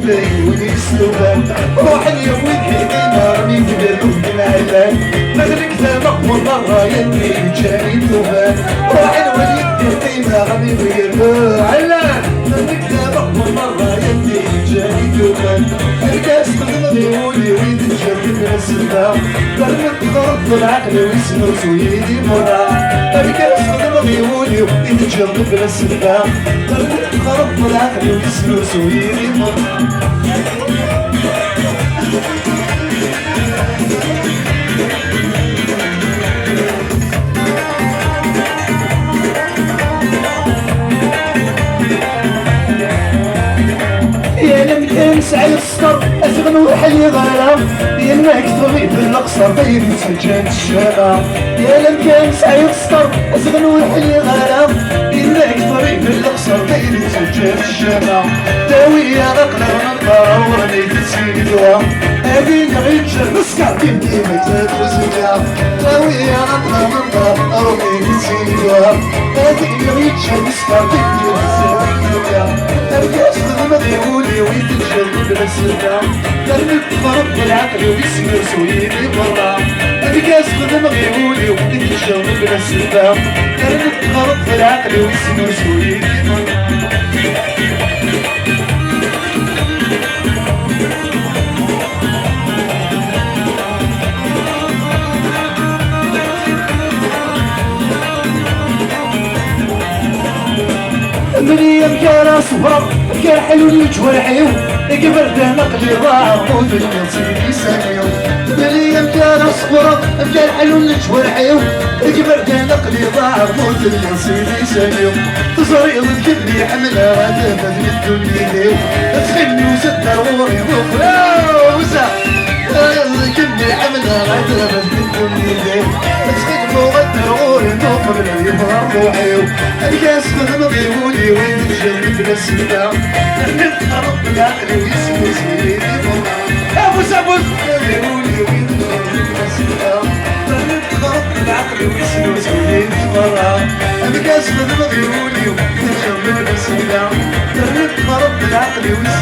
دايون يسلوبان روحني يا ولدي ديما رمي بدلوك المعلان مدرك زمق والله يدي جاني توبان روحني ولدي ديما رمي بدلوك علان مدرك زمق والله يدي جاني توبان الكاس تغلبي ولي ويد تجرب السبا ضربت ضرب العقل ويسنو سويدي مرا الكاس تغلبي ولي ويد تجرب السبا ضربت ضرب العقل ويسنو سويدي مرا سعي السطر أزغن وحلي غلا يا المكتوب في الأقصر طيب سجاد الشارع يا لم كان سعي السطر أزغن وحلي غلا يا المكتوب في الأقصر طيب سجاد الشارع داوي يا رقنا نقرا وراني تسيني دوا هذه نعيد شرسكا بنتي متات وزيا داوي يا رقنا نقرا وراني تسيني دوا هذه نعيد شرسكا بنتي وزيا الكاس تغمضي ولي ويتجرب بالسلطة دربك فرق بالعقل ويسمر سويدي برا الكاس تغمضي ولي ويتجرب بالسلطة دربك فرق بالعقل ويسمر سويدي برا مني مكان صفر مكان حلو الوجه الحيو قبل ده نقلي ضاع موت النصيب سنيو مني مكان صفر مكان حلو الوجه الحيو قبل ده نقلي ضاع موت النصيب سنيو تصريض الكبني حملها غدا بدل الدنيا ديو تخلي وسد روحي وفلوسه الكبني حملها غدا بدل الدنيا ديو تخلي وغدا روحي قبل يفرق روحي الكاس تغمضي ولي وين تجرب السبا نتخرب بالعقل ويسمو سيدي مرة ابوس ابوس ولي وين تجرب السبا نتخرب بالعقل ويسمو سيدي مرة الكاس تغمضي ولي وين تجرب السبا نتخرب بالعقل ويسمو